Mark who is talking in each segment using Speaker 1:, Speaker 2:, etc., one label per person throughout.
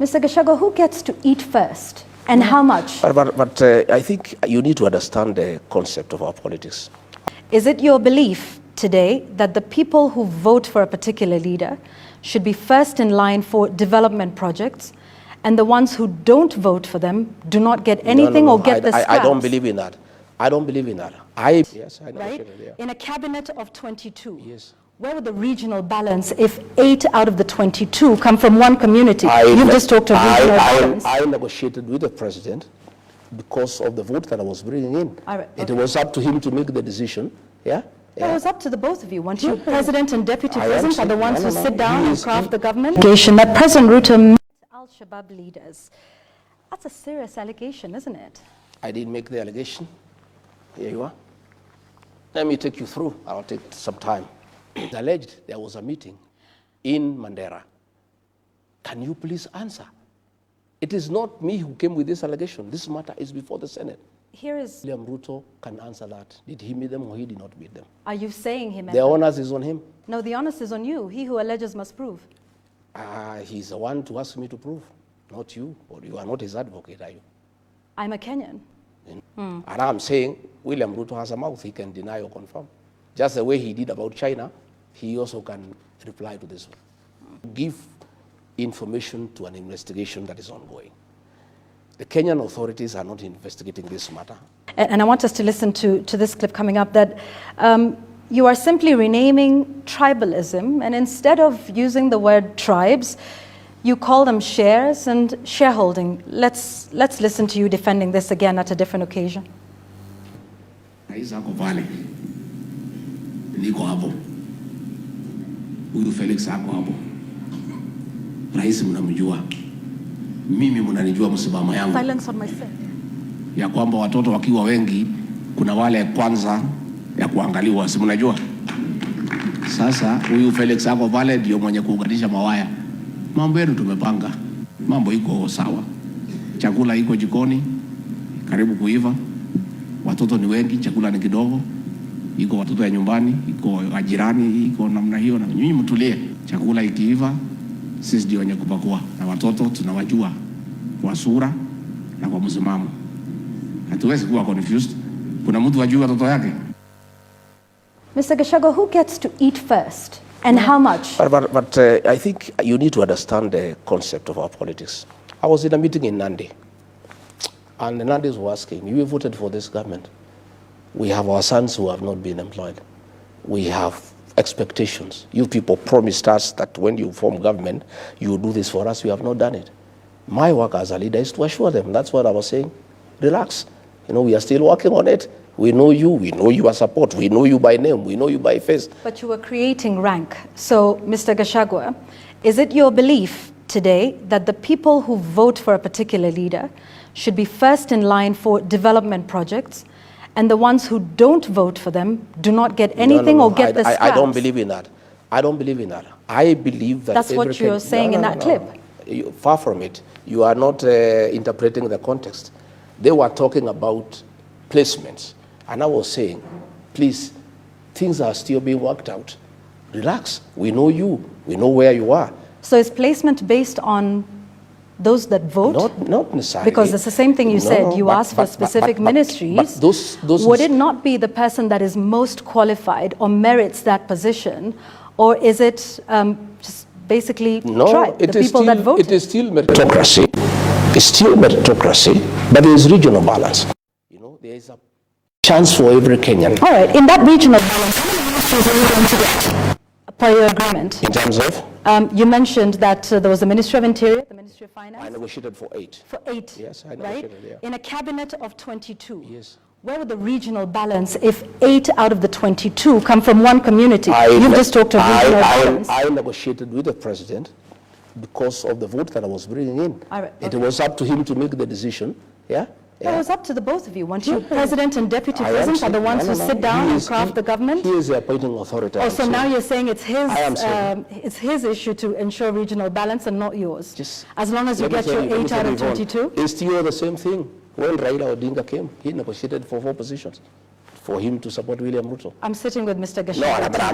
Speaker 1: Mr. Gachagua, who gets to eat first and how much?
Speaker 2: But I think you need to understand the concept of our politics.
Speaker 1: Is it your belief today that the people who vote for a particular leader should be first in line for development projects, and the ones who don't vote for them do not get anything or get the scraps?
Speaker 2: I don't believe in that. I don't believe in that. Yes, I know.
Speaker 1: Right? In a cabinet of 22,
Speaker 2: yes.
Speaker 1: Where would the regional balance if 8 out of the 22 come from one community? You've just talked of regional balance.
Speaker 2: I negotiated with the president because of the vote that I was bringing in.
Speaker 1: Okay.
Speaker 2: It was up to him to make the decision. Yeah?
Speaker 1: It was up to the both of you, weren't you? President and deputy president are the ones who sit down and craft the government. That President Ruto met Al-Shabaab leaders. That's a serious allegation, isn't it?
Speaker 2: I didn't make the allegation. Here you are. Let me take you through. I'll take some time. It's alleged there was a meeting in Mandera. Can you please answer? It is not me who came with this allegation. This matter is before the Senate.
Speaker 1: Here is...
Speaker 2: William Ruto can answer that. Did he meet them or he did not meet them?
Speaker 1: Are you saying he met
Speaker 2: the
Speaker 1: them?
Speaker 2: onus is on him.
Speaker 1: No, the onus is on you. He who alleges must prove.
Speaker 2: He's the one to ask me to prove, not you. Or you are not his advocate, are you?
Speaker 1: I'm a Kenyan.
Speaker 2: And I'm saying William Ruto has a mouth. He can deny or confirm. Just the way he did about China, he also can reply to this one. Give information to an investigation that is ongoing. The Kenyan authorities are not investigating this matter.
Speaker 1: And I want us to listen to this clip coming up that you are simply renaming tribalism, and instead of using the word tribes, you call them shares and shareholding. Let's listen to you defending this again at a different occasion.
Speaker 3: Niko hapo. Huyu Felix ako hapo. Rais mnamjua. Mimi mnanijua msimamo yangu.
Speaker 1: Silence on my set.
Speaker 3: Ya kwamba watoto wakiwa wengi kuna wale kwanza ya kuangaliwa, si mnajua? Sasa huyu Felix ako pale ndio mwenye kuunganisha mawaya. Mambo yetu tumepanga. Mambo iko sawa. Chakula iko jikoni karibu kuiva. Watoto ni wengi, chakula ni kidogo. Iko watoto ya nyumbani, iko ajirani, iko namna hiyo, na nyinyi mtulie. Chakula ikiiva, sisi ndio wenye kupakua, na watoto tunawajua kwa sura na kwa msimamo. Hatuwezi kuwa confused. Kuna mtu wajua watoto yake.
Speaker 1: Mr. Gachagua, who gets to eat first and how much?
Speaker 2: But I think you need to understand the concept of our politics. I was in a meeting in Nandi, and the Nandis were asking, you voted for this government. We have our sons who have not been employed. We have expectations. You people promised us that when you form government, you will do this for us. You have not done it. My work as a leader is to assure them. That's what I was saying. Relax. You know, we are still working on it. We know your support. We know you by name. We know you by face.
Speaker 1: But you were creating rank. So, Mr. Gachagua, is it your belief today that the people who vote for a particular leader should be first in line for development projects, and the ones who don't vote for them do not get anything or get the scraps?
Speaker 2: I don't believe in that. I don't believe in that. I believe that...
Speaker 1: That's what you're saying in that clip.
Speaker 2: Far from it. You are not interpreting the context. They were talking about placements. And I was saying, please, things are still being worked out. Relax. We know you. We know where you are.
Speaker 1: So is placement based on those that vote?
Speaker 2: Not necessarily.
Speaker 1: Because it's the same thing you said. You asked for specific ministries.
Speaker 2: Those
Speaker 1: would it not be the person that is most qualified or merits that position? Or is it just basically the people that vote?
Speaker 2: It is still meritocracy. It's still meritocracy, but there is regional balance. You know, there is a chance for every Kenyan.
Speaker 1: All right, in that regional balance, how many ministries are you going to get per your agreement?
Speaker 2: In terms of?
Speaker 1: You mentioned that there was the Ministry of Interior, the Ministry of Finance.
Speaker 2: I negotiated for 8.
Speaker 1: For 8?
Speaker 2: Yes, I negotiated,
Speaker 1: right?
Speaker 2: yeah.
Speaker 1: In a cabinet of 22?
Speaker 2: Yes.
Speaker 1: Where would the regional balance if 8 out of the 22 come from one community? You've just talked of regional balance.
Speaker 2: I negotiated with the president because of the vote that I was bringing in.
Speaker 1: Right, okay.
Speaker 2: It was up to him to make the decision. Yeah?
Speaker 1: It was up to the both of you, weren't you? President and deputy president are the ones who sit down and craft the government?
Speaker 2: He is the appointing authority.
Speaker 1: Oh, so now you're saying it's his issue to ensure regional balance and not yours? As long as you get your 8 out of 22?
Speaker 2: It's still the same thing. When Raila Odinga came, he negotiated for 4 positions. for him to support William Ruto.
Speaker 1: I'm sitting with Mr. Gachagua.
Speaker 2: No, but I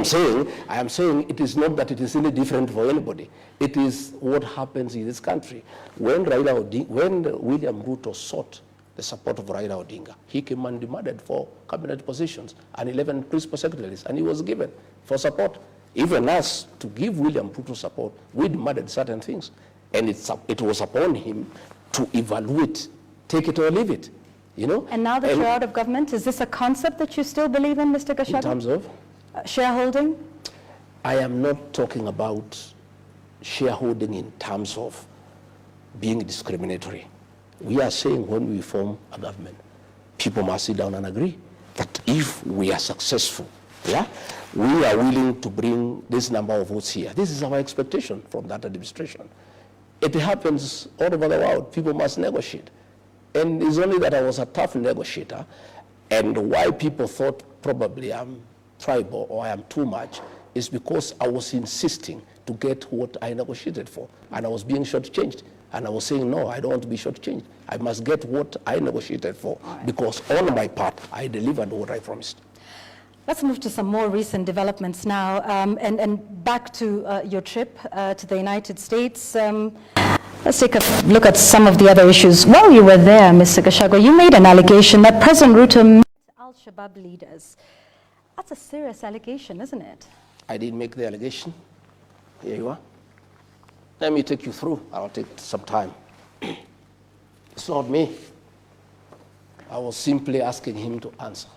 Speaker 2: am saying it is not that it is any different for anybody. It is what happens in this country. When William Ruto sought the support of Raila Odinga, he came and demanded for cabinet positions and 11 principal secretaries, and he was given for support. Even us, to give William Ruto support, we demanded certain things. And it was upon him to evaluate, take it or leave it. You know?
Speaker 1: And now that you're out of government, is this a concept that you still believe in, Mr. Gachagua?
Speaker 2: In terms of?
Speaker 1: Shareholding?
Speaker 2: I am not talking about shareholding in terms of being discriminatory. We are saying when we form a government, people must sit down and agree that if we are successful, yeah, we are willing to bring this number of votes here. This is our expectation from that administration. It happens all over the world. People must negotiate. And it's only that I was a tough negotiator, and why people thought probably I'm tribal or I am too much is because I was insisting to get what I negotiated for, and I was being shortchanged. And I was saying, no, I don't want to be shortchanged. I must get what I negotiated for, because on my part, I delivered what I promised.
Speaker 1: Let's move to some more recent developments now, and back to your trip to the United States. Let's take a look at some of the other issues. While you were there, Mr. Gachagua, you made an allegation that President Ruto met Al-Shabaab leaders. That's a serious allegation, isn't it?
Speaker 2: I didn't make the allegation. Here you are. Let me take you through. I'll take some time. It's not me. I was simply asking him to answer.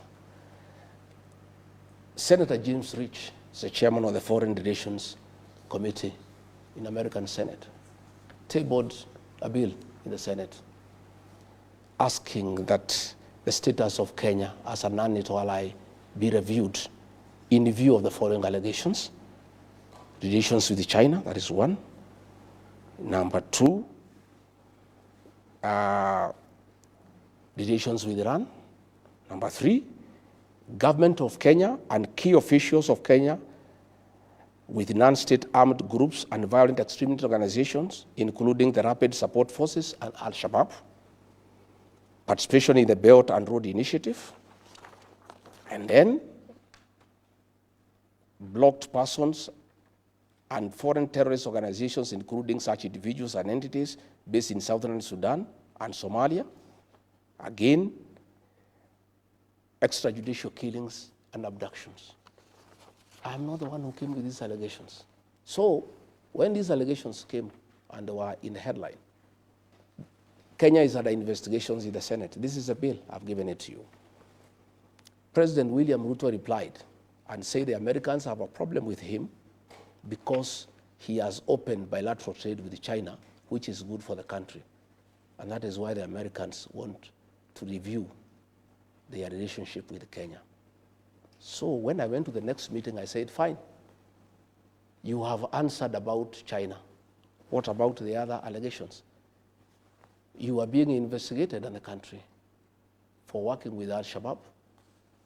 Speaker 2: Senator James Rich is the chairman of the Foreign Relations Committee in American Senate, tabled a bill in the Senate asking that the status of Kenya as a non-NATO ally be reviewed in view of the following allegations. Relations with China, that is one. Number two, relations with Iran. Number three, government of Kenya and key officials of Kenya with non-state armed groups and violent extremist organizations, including the Rapid Support Forces and Al-Shabaab, participation in the Belt and Road Initiative, and then blocked persons and foreign terrorist organizations, including such individuals and entities based in southern Sudan and Somalia. Again, extrajudicial killings and abductions. I'm not the one who came with these allegations. So when these allegations came and they were in the headline, Kenya is under investigations in the Senate. This is a bill, I've given it to you. President William Ruto replied and said the Americans have a problem with him because he has opened bilateral trade with China, which is good for the country. And that is why the Americans want to review their relationship with Kenya. So when I went to the next meeting, I said, fine, you have answered about China. What about the other allegations? You are being investigated in the country for working with Al-Shabaab,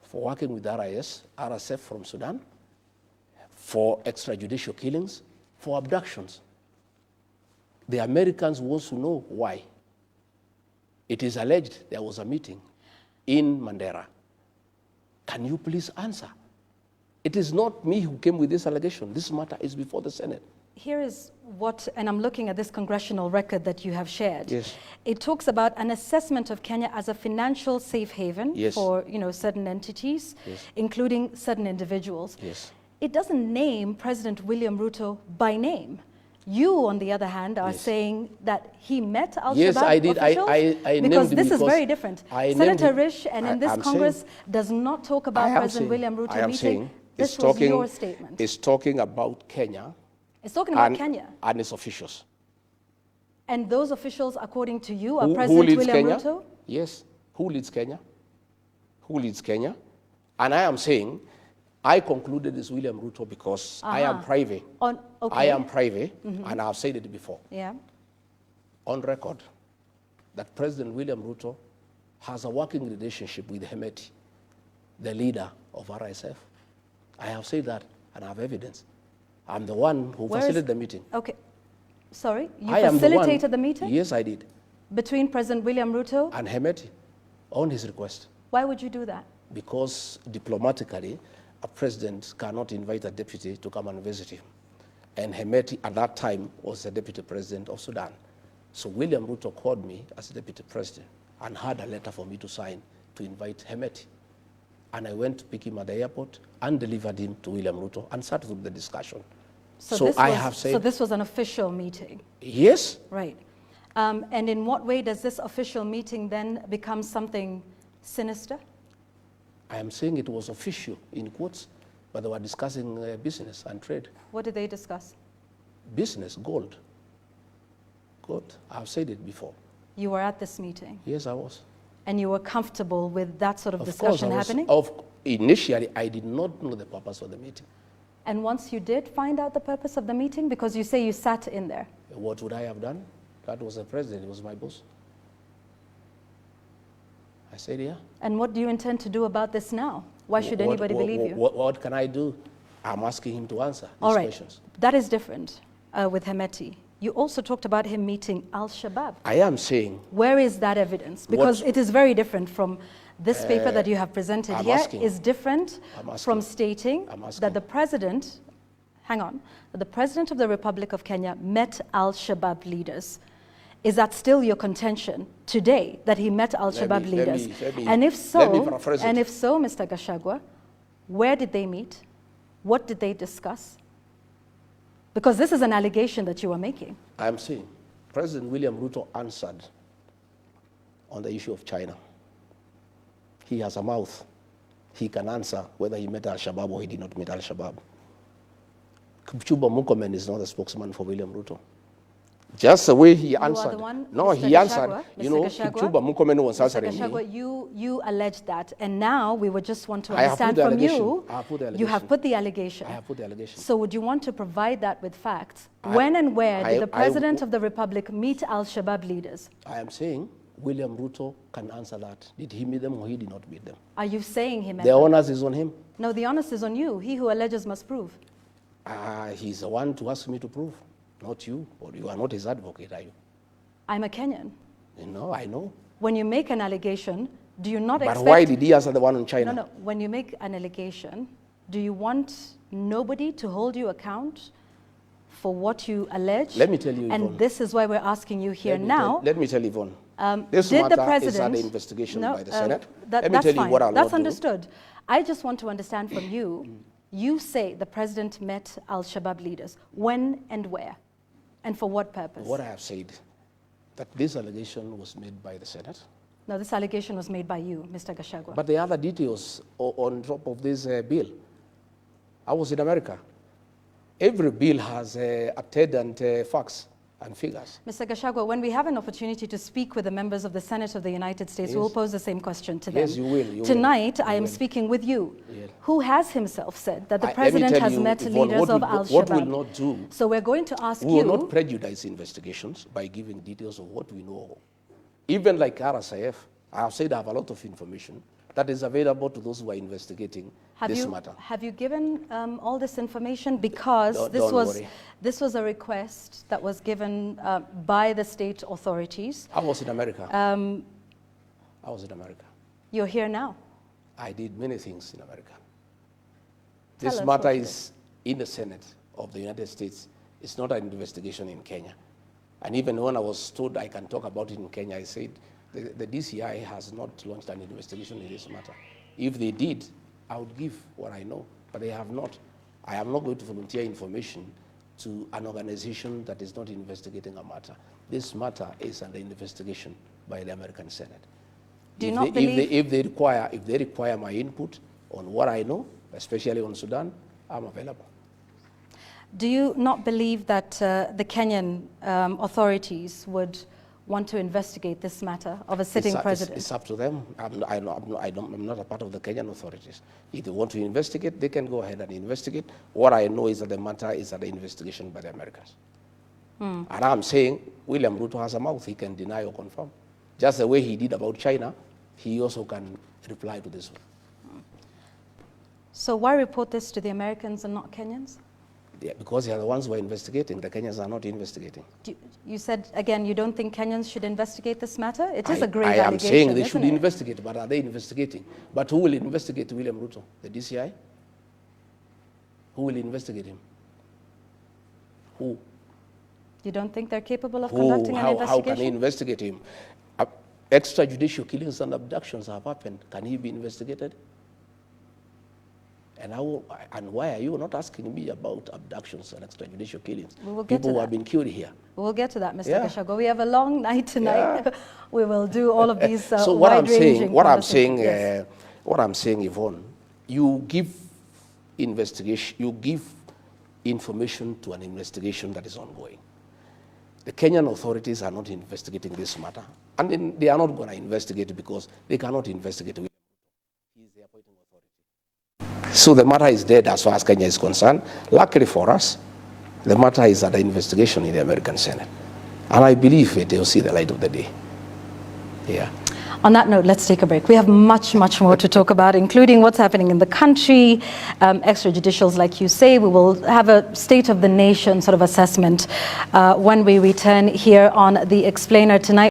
Speaker 2: for working with RSF from Sudan, for extrajudicial killings, for abductions. The Americans want to know why. It is alleged there was a meeting in Mandera. Can you please answer? It is not me who came with this allegation. This matter is before the Senate.
Speaker 1: Here is what, and I'm looking at this congressional record that you have shared.
Speaker 2: Yes.
Speaker 1: It talks about an assessment of Kenya as a financial safe haven
Speaker 2: Yes.
Speaker 1: for certain entities,
Speaker 2: Yes.
Speaker 1: including certain individuals.
Speaker 2: Yes.
Speaker 1: It doesn't name President William Ruto by name. You, on the other hand, are
Speaker 2: Yes.
Speaker 1: saying that he met Al-Shabaab
Speaker 2: Yes, I did.
Speaker 1: officials?
Speaker 2: I
Speaker 1: because
Speaker 2: named
Speaker 1: this is
Speaker 2: because
Speaker 1: very different.
Speaker 2: I named
Speaker 1: Senator
Speaker 2: him.
Speaker 1: Risch, and in this
Speaker 2: I'm
Speaker 1: Congress,
Speaker 2: saying-
Speaker 1: does not talk about President William Ruto meeting.
Speaker 2: Saying
Speaker 1: This was your statement.
Speaker 2: It's talking about Kenya.
Speaker 1: It's talking about Kenya.
Speaker 2: And its officials.
Speaker 1: And those officials, according to you, are
Speaker 2: Who
Speaker 1: President
Speaker 2: leads
Speaker 1: William
Speaker 2: Kenya?
Speaker 1: Ruto?
Speaker 2: Yes. Who leads Kenya? Who leads Kenya? And I am saying, I concluded it's William Ruto because I am private. I am private, and I've said it before.
Speaker 1: Yeah.
Speaker 2: On record, that President William Ruto has a working relationship with Hemeti, the leader of RSF. I have said that, and I have evidence. I'm the one who facilitated the meeting.
Speaker 1: Okay. Sorry, you
Speaker 2: I am
Speaker 1: facilitated the meeting?
Speaker 2: Yes, I did.
Speaker 1: Between President William Ruto?
Speaker 2: And Hemeti, on his request.
Speaker 1: Why would you do that?
Speaker 2: because diplomatically, a president cannot invite a deputy to come and visit him. And Hemeti at that time was the deputy president of Sudan. So William Ruto called me as deputy president and had a letter for me to sign to invite Hemeti. And I went to pick him at the airport and delivered him to William Ruto and started with the discussion. So
Speaker 1: this was an official meeting?
Speaker 2: Yes.
Speaker 1: Right. And in what way does this official meeting then become something sinister?
Speaker 2: I am saying it was official in quotes, but they were discussing business and trade.
Speaker 1: What did they discuss?
Speaker 2: Business, gold. Gold. I've said it before.
Speaker 1: You were at this meeting?
Speaker 2: Yes, I was.
Speaker 1: And you were comfortable with that sort of discussion happening?
Speaker 2: Initially, I did not know the purpose of the meeting.
Speaker 1: And once you did find out the purpose of the meeting, because you say you sat in there?
Speaker 2: What would I have done? That was the president, he was my boss. I said, yeah.
Speaker 1: And what do you intend to do about this now? Why should anybody believe you?
Speaker 2: What can I do? I'm asking him to answer these questions.
Speaker 1: That is different with Hemeti. You also talked about him meeting Al-Shabaab.
Speaker 2: I am saying.
Speaker 1: Where is that evidence? Because it is very different from this paper that you have presented here is different from stating that the president, that the president of the Republic of Kenya met Al-Shabaab leaders. Is that still your contention today, that he met Al-Shabaab leaders? And if so, Mr. Gachagua, where did they meet? What did they discuss? Because this is an allegation that you are making.
Speaker 2: I am saying President William Ruto answered on the issue of China. He has a mouth. He can answer whether he met Al-Shabaab or he did not meet Al-Shabaab. Kipchumba Murkomen is not a spokesman for William Ruto. Just the way he answered. No,
Speaker 1: Mr.
Speaker 2: he answered.
Speaker 1: Gachagua,
Speaker 2: you know, Kipchumba Murkomen was answering me.
Speaker 1: You alleged that, and now we would just want to understand from you. You have put the allegation.
Speaker 2: I have put the allegation.
Speaker 1: So would you want to provide that with facts? When and where did the President of the Republic meet Al-Shabaab leaders?
Speaker 2: I am saying William Ruto can answer that. Did he meet them or he did not meet them?
Speaker 1: Are you saying he met
Speaker 2: them? The onus is on him.
Speaker 1: No, the onus is on you. He who alleges must prove.
Speaker 2: He's the one to ask me to prove. Not you, or you are not his advocate, are you?
Speaker 1: I'm a Kenyan.
Speaker 2: No, I know.
Speaker 1: When you make an allegation, do you not expect...
Speaker 2: But why did he answer the one in China?
Speaker 1: No. When you make an allegation, do you want nobody to hold you account for what you allege?
Speaker 2: Let me tell you,
Speaker 1: and
Speaker 2: Yvonne.
Speaker 1: This is why we're asking you here now.
Speaker 2: Let me tell you, Yvonne. This matter is under investigation by the Senate.
Speaker 1: Let me tell you what I'll not do. That's understood. I just want to understand from you, you say the president met Al-Shabaab leaders. When and where? And for what purpose?
Speaker 2: What I have said, that this allegation was made by the Senate. No,
Speaker 1: this allegation was made by you, Mr. Gachagua.
Speaker 2: But the other details on top of this bill. I was in America. Every bill has attendant facts and figures.
Speaker 1: Mr. Gachagua, when we have an opportunity to speak with the members of the Senate of the United States, we'll pose the same question to them.
Speaker 2: Yes, you will.
Speaker 1: Tonight, I am speaking with you, who has himself said that the president has met leaders of Al-Shabaab.
Speaker 2: What we'll not do.
Speaker 1: So we're going to ask you.
Speaker 2: We will not prejudice investigations by giving details of what we know. Even like RSIF, I have said I have a lot of information that is available to those who are investigating this matter.
Speaker 1: Have you given all this information? Because this was a request that was given by the state authorities.
Speaker 2: I was in America. I was in America.
Speaker 1: You're here now.
Speaker 2: I did many things in America. This matter is in the Senate of the United States. It's not an investigation in Kenya. And even when I was told I can talk about it in Kenya, I said, the DCI has not launched an investigation in this matter. If they did, I would give what I know, but they have not. I am not going to volunteer information to an organization that is not investigating a matter. This matter is under investigation by the American Senate. If they require my input on what I know, especially on Sudan, I'm available.
Speaker 1: Do you not believe that the Kenyan authorities would want to investigate this matter of a sitting president?
Speaker 2: It's up to them. I'm not a part of the Kenyan authorities. If they want to investigate, they can go ahead and investigate. What I know is that the matter is under investigation by the Americans. And I'm saying William Ruto has a mouth. He can deny or confirm. Just the way he did about China, he also can reply to this one.
Speaker 1: So why report this to the Americans and not Kenyans?
Speaker 2: because they are the ones who are investigating. The Kenyans are not investigating.
Speaker 1: You said, again, you don't think Kenyans should investigate this matter? It is a grave
Speaker 2: allegation. I am saying they should
Speaker 1: it?
Speaker 2: investigate, but are they investigating? But who will investigate William Ruto? The DCI? Who will investigate him? Who?
Speaker 1: You don't think they're capable of conducting an investigation?
Speaker 2: How can they investigate him? Extrajudicial killings and abductions have happened. Can he be investigated? And why are you not asking me about abductions and extrajudicial killings?
Speaker 1: We will get
Speaker 2: People
Speaker 1: to
Speaker 2: who have been killed here.
Speaker 1: We'll get to that, Mr. Gachagua. We have a long night tonight.
Speaker 2: Yeah.
Speaker 1: We will do all of these
Speaker 2: so what I'm saying, Yvonne, you give investigation, you give information to an investigation that is ongoing. The Kenyan authorities are not investigating this matter, and they are not going to investigate because they cannot investigate. He is the appointing authority. So the matter is dead as far as Kenya is concerned. Luckily for us, the matter is under investigation in the American Senate, and I believe they will see the light of the day. Yeah.
Speaker 1: On that note, let's take a break. We have much, much more to talk about, including what's happening in the country, extrajudicials, like you say. We will have a state of the nation sort of assessment when we return here on The Explainer tonight.